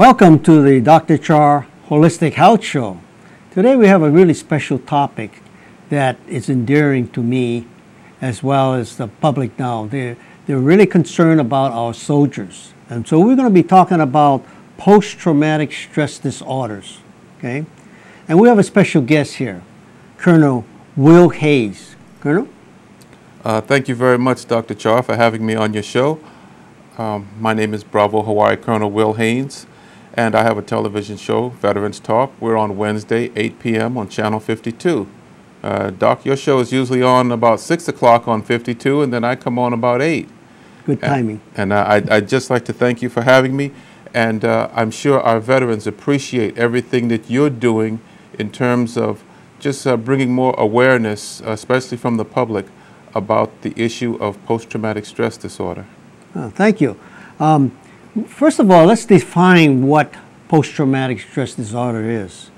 Welcome to the Dr. Char Holistic Health Show. Today we have a really special topic that is endearing to me as well as the public now. They're really concerned about our soldiers. And so we're going to be talking about post-traumatic stress disorders. Okay? And we have a special guest here, Colonel Will Haynes. Colonel? Thank you very much, Dr. Char, for having me on your show. My name is Bravo Hawaii Colonel Will Haynes, and I have a television show, Veterans Talk. We're on Wednesday, 8 p.m. on Channel 52. Doc, your show is usually on about 6 o'clock on 52, and then I come on about 8. Good timing. And I'd just like to thank you for having me, and I'm sure our veterans appreciate everything that you're doing in terms of just bringing more awareness, especially from the public, about the issue of post-traumatic stress disorder. Thank you. First of all, let's define what post-traumatic stress disorder is.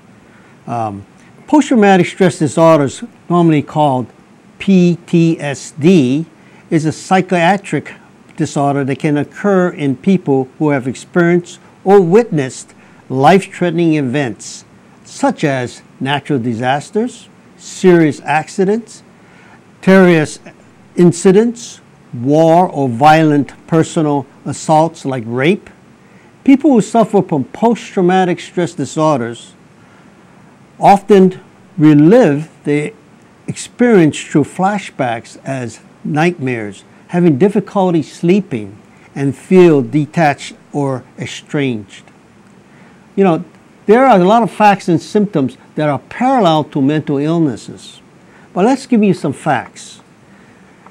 Post-traumatic stress disorders, normally called PTSD, is a psychiatric disorder that can occur in people who have experienced or witnessed life-threatening events such as natural disasters, serious accidents, terrorist incidents, war or violent personal assaults like rape. People who suffer from post-traumatic stress disorders often relive the experience through flashbacks as nightmares, having difficulty sleeping, and feel detached or estranged. You know, there are a lot of facts and symptoms that are parallel to mental illnesses. But let's give you some facts.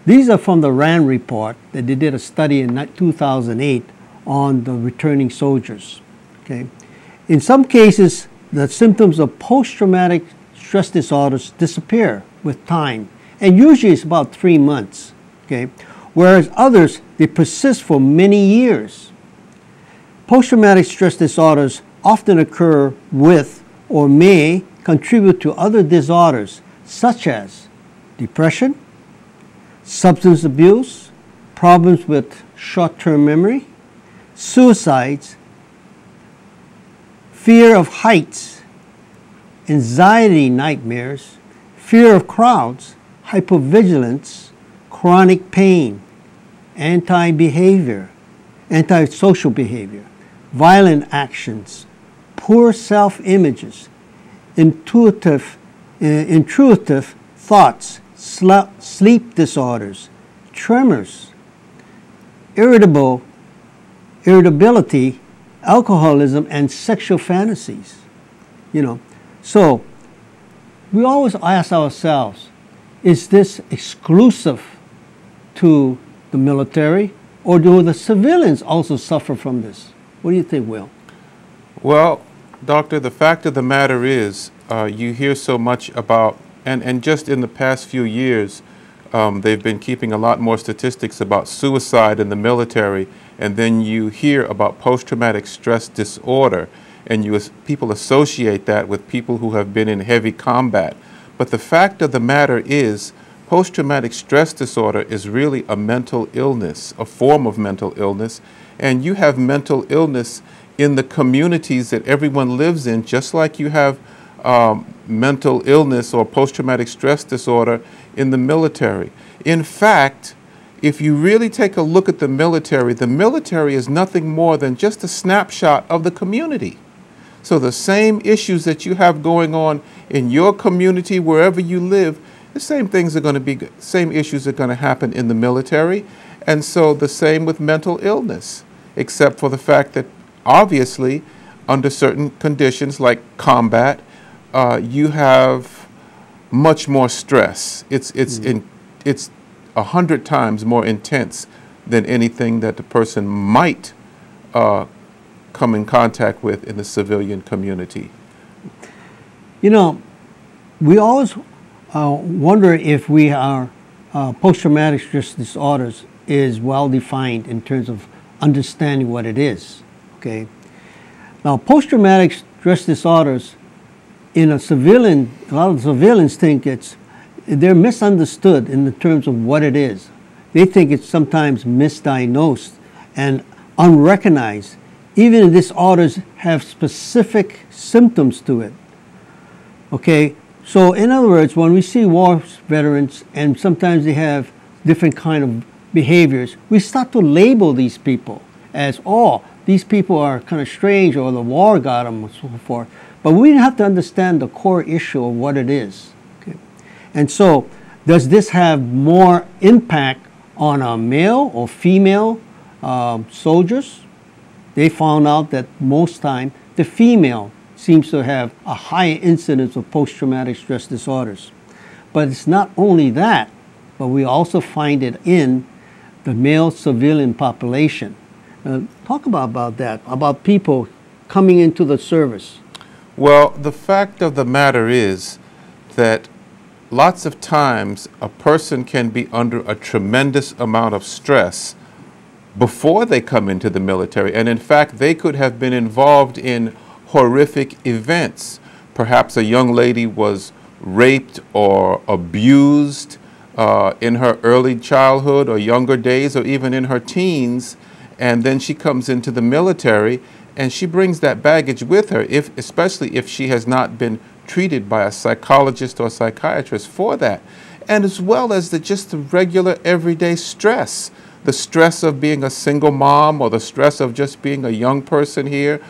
These are from the RAND report that they did a study in 2008 on the returning soldiers. Okay? In some cases, the symptoms of post-traumatic stress disorders disappear with time, and usually it's about 3 months. Okay? Whereas others, they persist for many years. Post-traumatic stress disorders often occur with or may contribute to other disorders such as depression, substance abuse, problems with short-term memory, suicides, fear of heights, anxiety nightmares, fear of crowds, hypervigilance, chronic pain, antisocial behavior, violent actions, poor self-images, intrusive thoughts, sleep disorders, tremors, irritability, alcoholism, and sexual fantasies. You know, so we always ask ourselves, is this exclusive to the military, or do the civilians also suffer from this? What do you think, Will? Well, Doctor, the fact of the matter is, you hear so much about, and just in the past few years, they've been keeping a lot more statistics about suicide in the military, and then you hear about post-traumatic stress disorder, and people associate that with people who have been in heavy combat. But the fact of the matter is, post-traumatic stress disorder is really a mental illness, a form of mental illness, and you have mental illness in the communities that everyone lives in, just like you have mental illness or post-traumatic stress disorder in the military. In fact, if you really take a look at the military is nothing more than just a snapshot of the community. So the same issues that you have going on in your community, wherever you live, the same things are going to be, same issues are going to happen in the military. And so the same with mental illness, except for the fact that obviously under certain conditions like combat, you have much more stress. It's 100 times more intense than anything that the person might come in contact with in the civilian community. You know, we always wonder if we are post-traumatic stress disorders is well defined in terms of understanding what it is. Okay. Now, post-traumatic stress disorders in a lot of civilians think they're misunderstood in the terms of what it is. They think it's sometimes misdiagnosed and unrecognized even disorders have specific symptoms to it. Okay, so in other words, when we see war veterans and sometimes they have different kind of behaviors, we start to label these people as, oh, these people are kind of strange, or the war got them, and so forth. But we have to understand the core issue of what it is. Okay? And so, does this have more impact on a male or female soldiers? They found out that most time the female seems to have a higher incidence of post-traumatic stress disorders. But it's not only that, but we also find it in the male civilian population. Talk about that, about people coming into the service. Well, the fact of the matter is that lots of times a person can be under a tremendous amount of stress before they come into the military. And in fact, they could have been involved in horrific events. Perhaps a young lady was raped or abused in her early childhood or younger days, or even in her teens, and then she comes into the military and she brings that baggage with her, especially if she has not been treated by a psychologist or psychiatrist for that. And as well as just the regular everyday stress, the stress of being a single mom, or the stress of just being a young person here.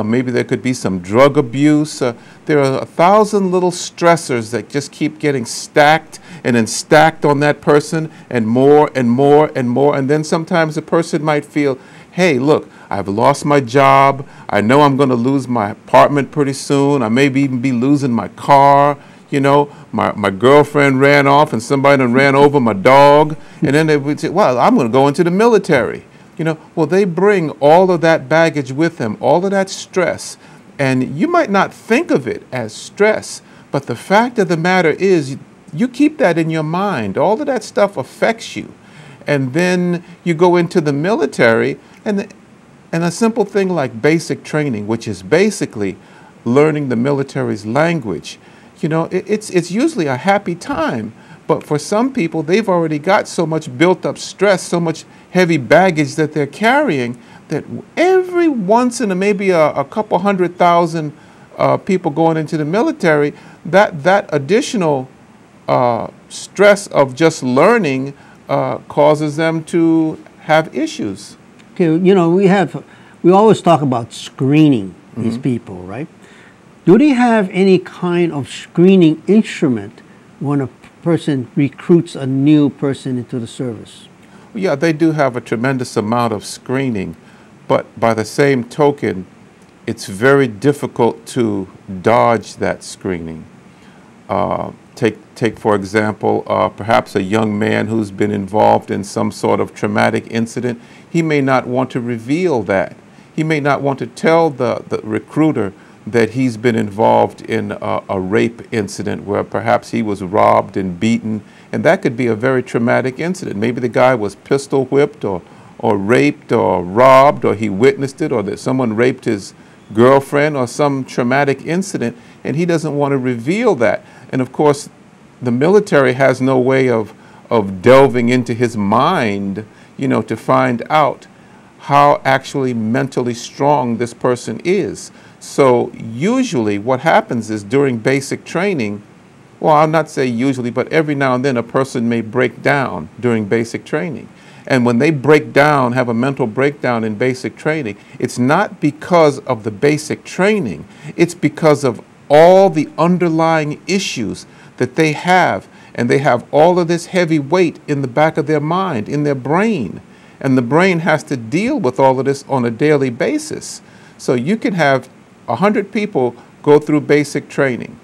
Maybe there could be some drug abuse. There are 1,000 little stressors that just keep getting stacked and then stacked on that person, and more and more and more. And then sometimes a person might feel, hey, look, I've lost my job. I know I'm going to lose my apartment pretty soon. I may even be losing my car. You know, my girlfriend ran off and somebody done ran over my dog. And then they would say, well, I'm going to go into the military. You know, well, they bring all of that baggage with them, all of that stress. And you might not think of it as stress, but the fact of the matter is you keep that in your mind. All of that stuff affects you. And then you go into the military, and a simple thing like basic training, which is basically learning the military's language, you know, it's usually a happy time. But for some people, they've already got so much built up stress, so much heavy baggage that they're carrying, that every once in maybe a couple 100,000 people going into the military, that additional stress of just learning causes them to have issues. Okay, you know, we always talk about screening these people, right? Do they have any kind of screening instrument when a person recruits a new person into the service? Yeah, they do have a tremendous amount of screening, but by the same token, it's very difficult to dodge that screening. Take for example, perhaps a young man who's been involved in some sort of traumatic incident. He may not want to reveal that. He may not want to tell the recruiter that he's been involved in a rape incident where perhaps he was robbed and beaten, and that could be a very traumatic incident. Maybe the guy was pistol whipped or raped or robbed, or he witnessed it, or that someone raped his girlfriend, or some traumatic incident, and he doesn't want to reveal that. And of course, the military has no way of delving into his mind, you know, to find out how actually mentally strong this person is. So usually what happens is during basic training, well, I'll not say usually, but every now and then a person may break down during basic training. And when they break down, have a mental breakdown in basic training, it's not because of the basic training. It's because of all the underlying issues that they have. And they have all of this heavy weight in the back of their mind, in their brain. And the brain has to deal with all of this on a daily basis. So you can have 100 people go through basic training,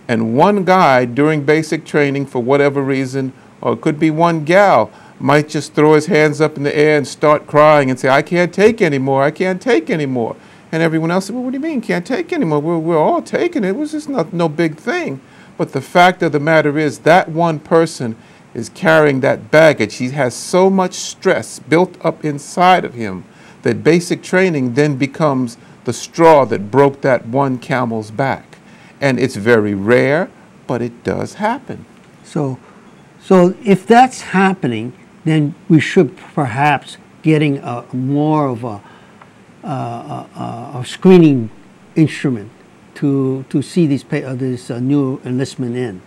and one guy during basic training, for whatever reason, or it could be one gal, might just throw his hands up in the air and start crying and say, I can't take anymore, I can't take anymore. And everyone else said, well, what do you mean can't take anymore? We're all taking it. It was just no big thing. But the fact of the matter is that one person is carrying that baggage. He has so much stress built up inside of him that basic training then becomes the straw that broke that one camel's back. And it's very rare, but it does happen. So if that's happening, then we should perhaps getting more of a a screening instrument to see this new enlistment in,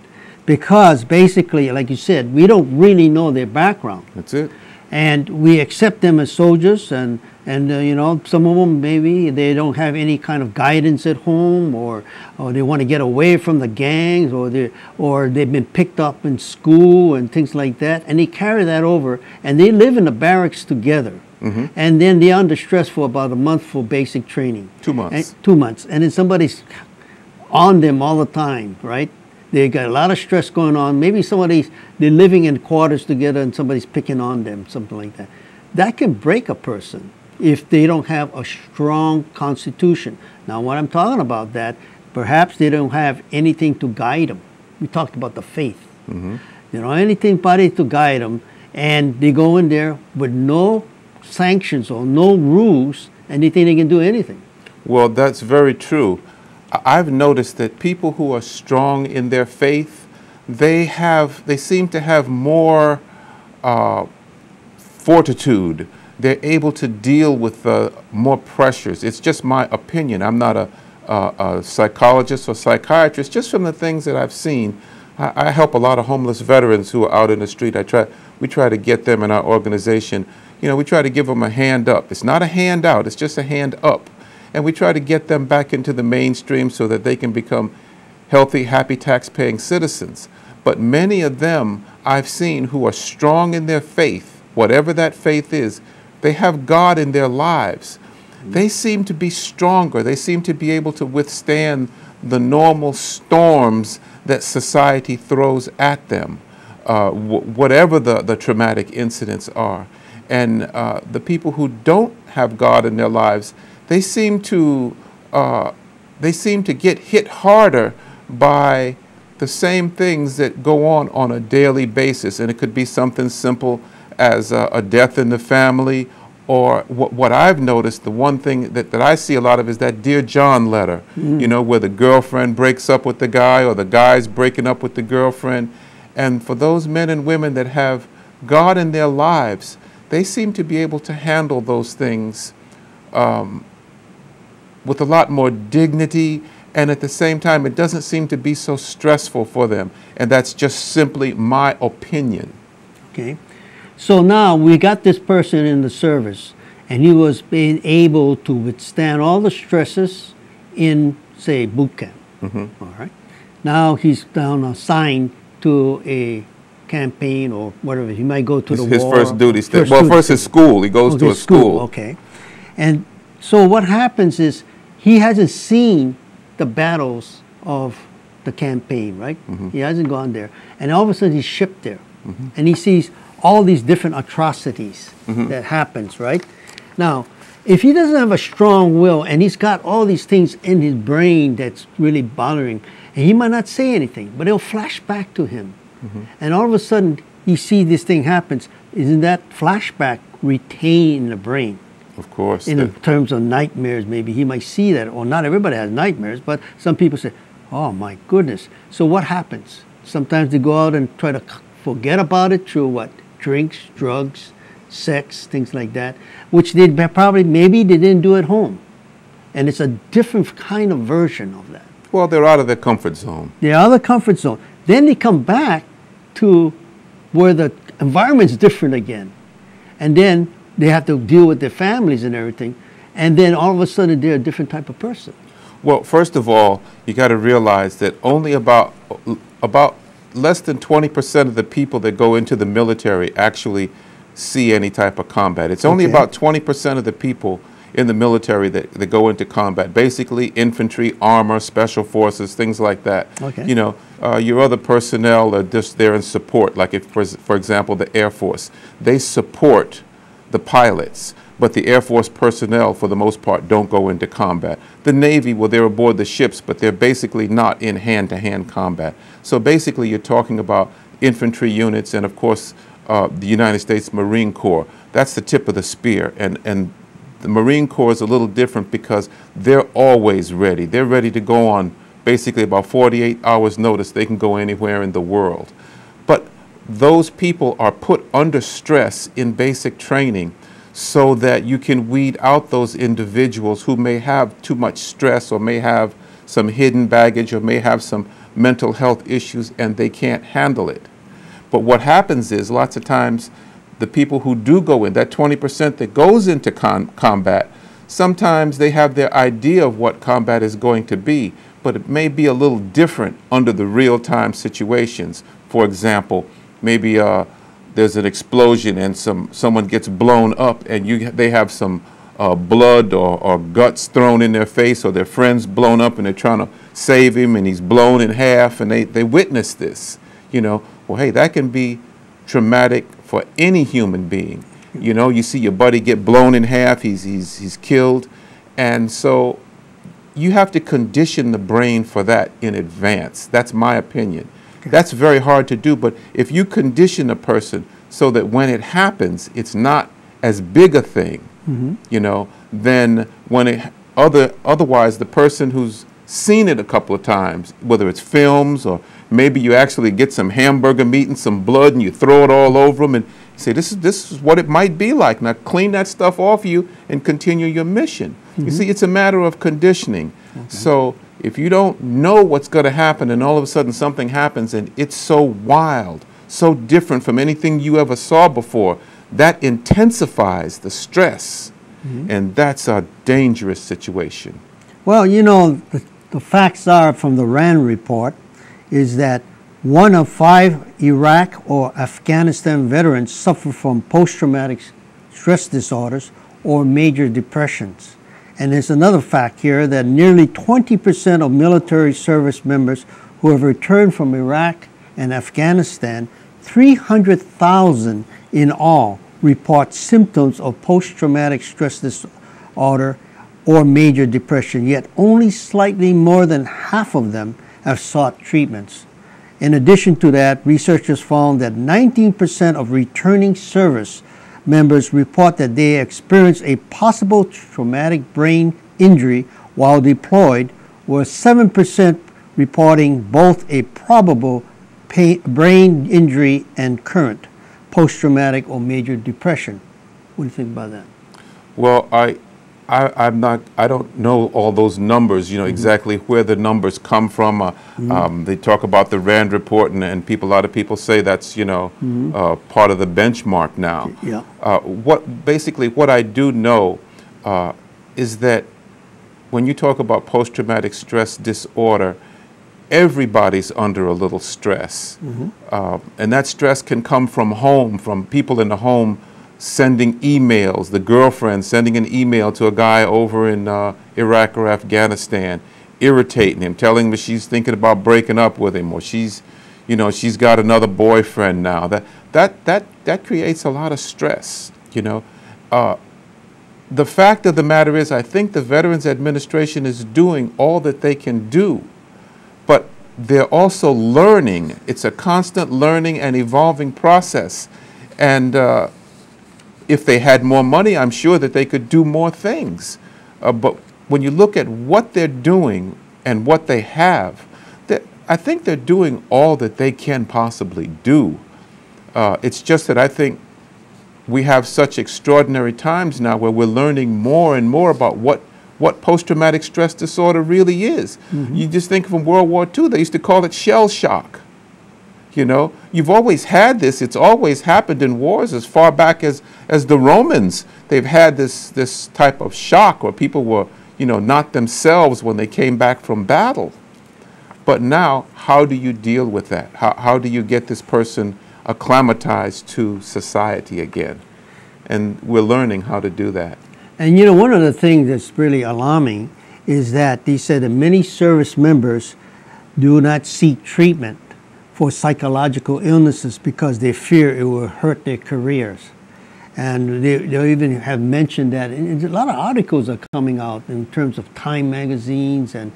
because basically, like you said, we don't really know their background. That's it. And we accept them as soldiers, and you know, some of them maybe they don't have any kind of guidance at home, or they want to get away from the gangs, or they've been picked up in school and things like that, and they carry that over, and they live in the barracks together. Mm-hmm. And then they're under stress for about a month for basic training. 2 months. And 2 months. And then somebody's on them all the time, right? They got a lot of stress going on. Maybe they're living in quarters together and somebody's picking on them, something like that. That can break a person if they don't have a strong constitution. Now, what I'm talking about that, perhaps they don't have anything to guide them. We talked about the faith. Mm-hmm. You know, anything to guide them, and they go in there with no sanctions or no rules, and they think they can do anything. Well, that's very true. I've noticed that people who are strong in their faith, they seem to have more fortitude. They're able to deal with more pressures. It's just my opinion. I'm not a psychologist or psychiatrist. Just from the things that I've seen, I help a lot of homeless veterans who are out in the street. We try to get them in our organization. You know, we try to give them a hand up. It's not a hand out, it's just a hand up. And we try to get them back into the mainstream so that they can become healthy, happy, tax-paying citizens. But many of them I've seen who are strong in their faith, whatever that faith is, they have God in their lives. They seem to be stronger. They seem to be able to withstand the normal storms that society throws at them, whatever the traumatic incidents are. And the people who don't have God in their lives, they seem to get hit harder by the same things that go on a daily basis. And it could be something simple as a death in the family, or what I've noticed, the one thing that I see a lot of is that Dear John letter, you know, where the girlfriend breaks up with the guy, or the guy's breaking up with the girlfriend. And for those men and women that have God in their lives, they seem to be able to handle those things with a lot more dignity, and at the same time, it doesn't seem to be so stressful for them. And that's just simply my opinion. Okay. So now we got this person in the service, and he was being able to withstand all the stresses in, say, boot camp. Mm-hmm. All right. Now he's down assigned to a campaign or whatever. He might go to the war. His first duty station. Well, first his school. He goes to a school. Okay. And so what happens is he hasn't seen the battles of the campaign, right? Mm-hmm. He hasn't gone there. And all of a sudden he's shipped there. Mm-hmm. And he sees all these different atrocities that happens, right? Now, if he doesn't have a strong will and he's got all these things in his brain that's really bothering, and he might not say anything, but it'll flash back to him. Mm-hmm. And all of a sudden, he sees this thing happens. Isn't that flashback retained in the brain? Of course. In terms of nightmares, maybe he might see that. Or not everybody has nightmares, but some people say, oh my goodness. So what happens? Sometimes they go out and try to forget about it through what? Drinks, drugs, sex, things like that, which they maybe they didn't do at home. And it's a different kind of version of that. Well, they're out of their comfort zone. They're out of the comfort zone. Then they come back to where the environment's different again. And then they have to deal with their families and everything. And then all of a sudden they're a different type of person. Well, first of all, you got to realize that only about less than 20% of the people that go into the military actually see any type of combat. It's only about 20% of the people in the military that go into combat. Basically, infantry, armor, special forces, things like that. Okay. You know, your other personnel are just there in support. Like, if, for example, the Air Force, they support the pilots, but the Air Force personnel, for the most part, don't go into combat. The Navy, well, they're aboard the ships, but they're basically not in hand-to-hand combat. So basically, you're talking about infantry units and, of course, the United States Marine Corps. That's the tip of the spear. And the Marine Corps is a little different because they're always ready. They're ready to go on basically about 48 hours notice. They can go anywhere in the world. But those people are put under stress in basic training so that you can weed out those individuals who may have too much stress or may have some hidden baggage or may have some mental health issues and they can't handle it. But what happens is lots of times the people who do go in, that 20% that goes into combat, sometimes they have their idea of what combat is going to be, but it may be a little different under the real-time situations. For example, maybe there's an explosion and someone gets blown up and they have some blood or guts thrown in their face, or their friend's blown up and they're trying to save him and he's blown in half, and they witness this. Well, hey, that can be traumatic for any human being. You see your buddy get blown in half, he's killed, and so you have to condition the brain for that in advance. That's my opinion. Okay. That's very hard to do, but if you condition a person so that when it happens, it's not as big a thing, then when otherwise the person who's seen it a couple of times, whether it's films or maybe you actually get some hamburger meat and some blood and you throw it all over them and you say, this is what it might be like. Now clean that stuff off you and continue your mission. You see, it's a matter of conditioning. So if you don't know what's going to happen and all of a sudden something happens and it's so wild, so different from anything you ever saw before, that intensifies the stress. And that's a dangerous situation. Well, the facts are from the RAND report is that 1 of 5 Iraq or Afghanistan veterans suffer from post-traumatic stress disorders or major depressions. And there's another fact here that nearly 20% of military service members who have returned from Iraq and Afghanistan, 300,000 in all, report symptoms of post-traumatic stress disorder or major depression, yet only slightly more than half of them have sought treatments. In addition to that, researchers found that 19% of returning service members report that they experienced a possible traumatic brain injury while deployed, where 7% reporting both a probable brain injury and current post-traumatic or major depression. What do you think about that? Well, I don't know all those numbers, exactly where the numbers come from. They talk about the RAND report, and a lot of people say that's, part of the benchmark now. Yeah. What I do know is that when you talk about post-traumatic stress disorder, everybody's under a little stress. And that stress can come from home, from people in the home sending emails, the girlfriend sending an email to a guy over in Iraq or Afghanistan, irritating him, telling him she's thinking about breaking up with him, or she's got another boyfriend now. That creates a lot of stress. The fact of the matter is, I think the Veterans Administration is doing all that they can do, but they're also learning. It's a constant learning and evolving process, and if they had more money, I'm sure that they could do more things. But when you look at what they're doing and what they have, I think they're doing all that they can possibly do. It's just that I think we have such extraordinary times now where we're learning more and more about what post-traumatic stress disorder really is. You just think from World War II, they used to call it shell shock. You've always had this. It's always happened in wars as far back as the Romans. They've had this type of shock where people were, not themselves when they came back from battle. But now, how do you deal with that? How do you get this person acclimatized to society again? And we're learning how to do that. And one of the things that's really alarming is that they said that many service members do not seek treatment for psychological illnesses because they fear it will hurt their careers. And they even have mentioned that, and a lot of articles are coming out in terms of Time magazines and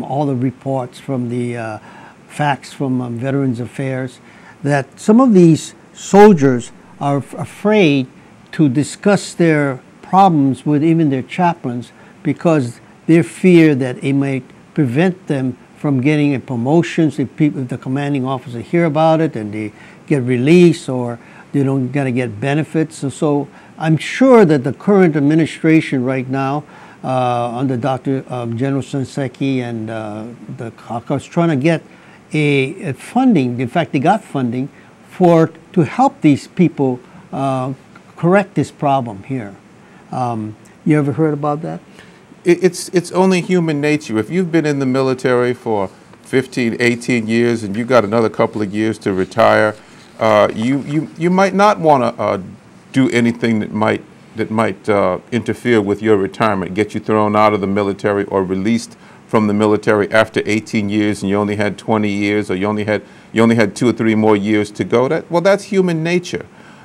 all the reports from the facts from Veterans Affairs, that some of these soldiers are afraid to discuss their problems with even their chaplains because they fear that it might prevent them from getting a promotions. If the commanding officer hear about it and they get released, or they don't gotta get benefits. So I'm sure that the current administration right now, under Dr. General Shinseki and the caucus, trying to get a funding. In fact, they got funding to help these people correct this problem here. You ever heard about that? It's only human nature. If you've been in the military for 15, 18 years and you got another couple of years to retire, you might not want to do anything that might interfere with your retirement, get you thrown out of the military or released from the military after 18 years and you only had 20 years, or you only had 2 or 3 more years to go. That's human nature.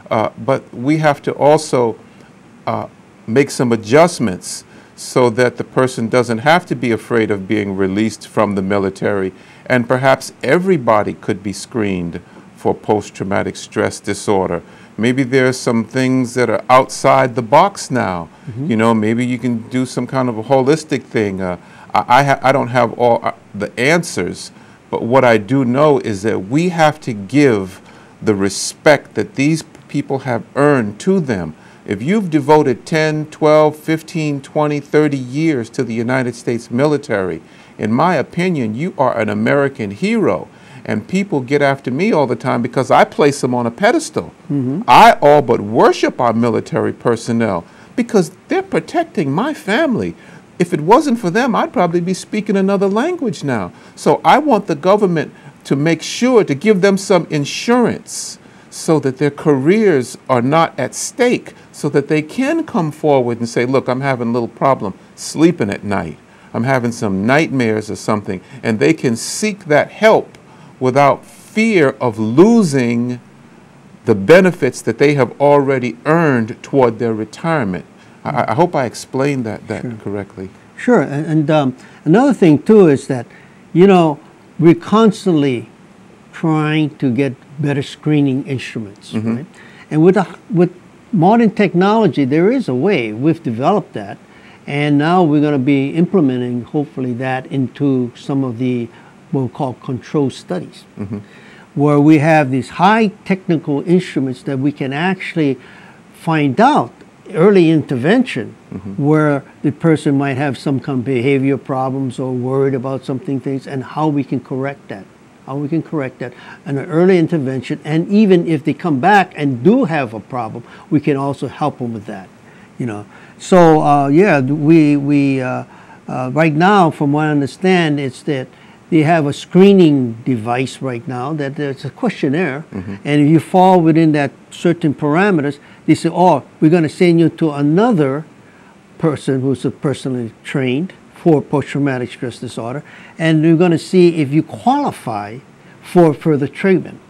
But we have to also make some adjustments so that the person doesn't have to be afraid of being released from the military, and perhaps everybody could be screened for post-traumatic stress disorder. Maybe there's some things that are outside the box now. You know, maybe you can do some kind of a holistic thing. I don't have all the answers, but what I do know is that we have to give the respect that these people have earned to them. If you've devoted 10, 12, 15, 20, 30 years to the United States military, in my opinion, you are an American hero. And people get after me all the time because I place them on a pedestal. I all but worship our military personnel because they're protecting my family. If it wasn't for them, I'd probably be speaking another language now. So I want the government to make sure to give them some insurance so that their careers are not at stake, so that they can come forward and say, look, I'm having a little problem sleeping at night. I'm having some nightmares or something, and they can seek that help without fear of losing the benefits that they have already earned toward their retirement. I hope I explained that correctly. Sure, and another thing too is that, you know, we're constantly trying to get better screening instruments, right? And with modern technology, there is a way. We've developed that, and now we're going to be implementing, hopefully, that into some of the what we call control studies, where we have these high technical instruments that we can actually find out early intervention where the person might have some kind of behavior problems or worried about something things, and how we can correct that. And an early intervention, and even if they come back and do have a problem, we can also help them with that, you know. So yeah, we right now, from what I understand, it's that they have a screening device right now that there's a questionnaire, and if you fall within that certain parameters, they say, oh, we're going to send you to another person who's personally trained for post-traumatic stress disorder, and we're going to see if you qualify for further treatment.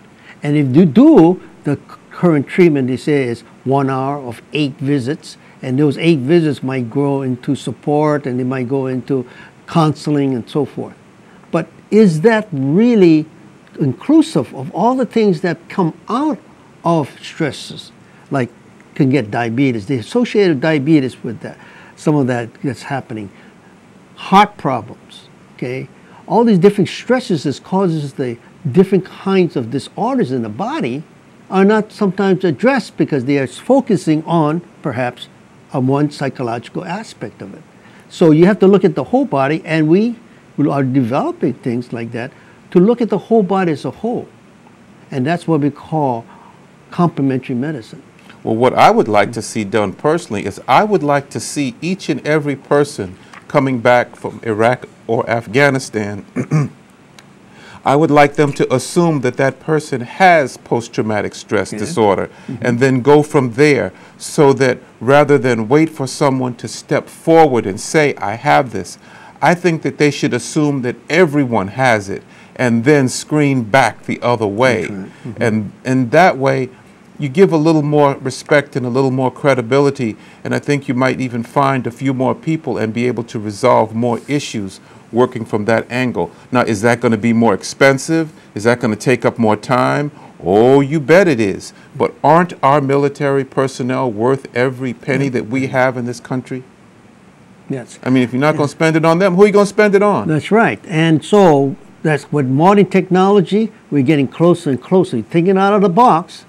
And if you do, the current treatment, they say, is 1 hour of 8 visits, and those 8 visits might grow into support, and they might go into counseling and so forth. But is that really inclusive of all the things that come out of stresses, like can get diabetes, the associated diabetes with that, some of that that's happening, heart problems, okay? All these different stresses that causes the different kinds of disorders in the body are not sometimes addressed because they are focusing on perhaps on one psychological aspect of it. So you have to look at the whole body, and we are developing things like that to look at the whole body as a whole. And that's what we call complementary medicine. Well, what I would like to see done personally is I would like to see each and every person coming back from Iraq or Afghanistan, I would like them to assume that that person has post-traumatic stress disorder, and then go from there, so that rather than wait for someone to step forward and say, I have this, I think that they should assume that everyone has it and then screen back the other way. And that way, you give a little more respect and a little more credibility, and I think you might even find a few more people and be able to resolve more issues working from that angle. Now, is that going to be more expensive? Is that going to take up more time? Oh, you bet it is. But aren't our military personnel worth every penny that we have in this country? Yes. I mean, if you're not going to spend it on them, who are you going to spend it on? That's right. And so that's with modern technology, we're getting closer and closer, thinking out of the box.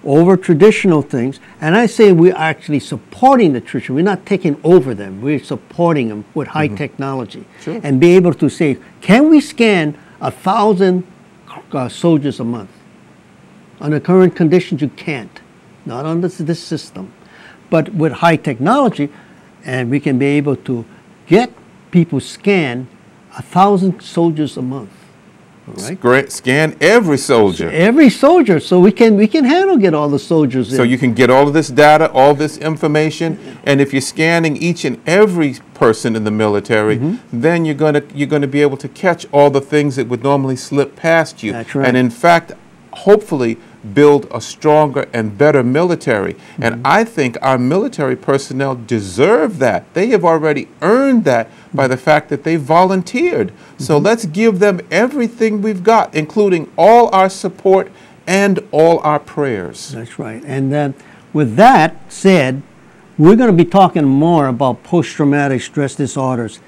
over traditional things. And I say we're actually supporting the tradition. We're not taking over them. We're supporting them with high technology. Sure. And be able to say, can we scan 1,000 soldiers a month? Under current conditions, you can't. Not under this system. But with high technology, and we can be able to get people scan 1,000 soldiers a month. All right? Scan every soldier. Every soldier, so we can get all the soldiers in. So you can get all of this data, all this information, and if you're scanning each and every person in the military, then you're gonna be able to catch all the things that would normally slip past you. That's right. And in fact, hopefully build a stronger and better military. And I think our military personnel deserve that. They have already earned that by the fact that they volunteered. So let's give them everything we've got, including all our support and all our prayers. That's right. And with that said, we're going to be talking more about post-traumatic stress disorders.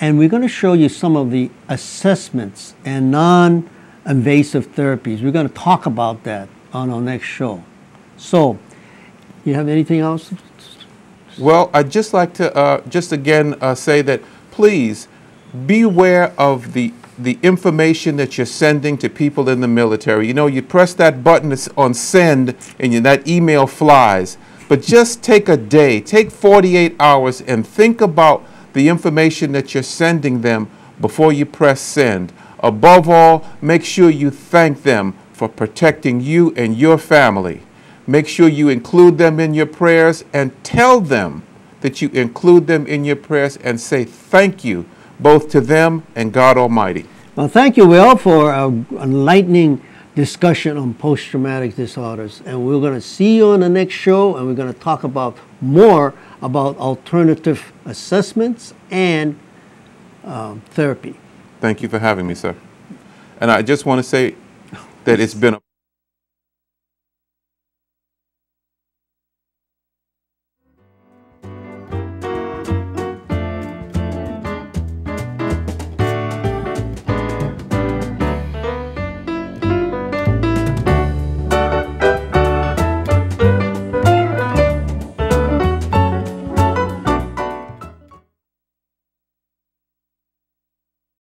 And we're going to show you some of the assessments and non-invasive therapies. We're going to talk about that on our next show. So, you have anything else? Well, I'd just like to just again say that please beware of the information that you're sending to people in the military. You know, you press that button on send and that email flies. But just take a day, take 48 hours and think about the information that you're sending them before you press send. Above all, make sure you thank them for protecting you and your family. Make sure you include them in your prayers and tell them that you include them in your prayers and say thank you both to them and God Almighty. Well, thank you, Will, for an enlightening discussion on post-traumatic disorders. And we're going to see you on the next show, and we're going to talk about more about alternative assessments and therapy. Thank you for having me, sir. And I just want to say that it's been a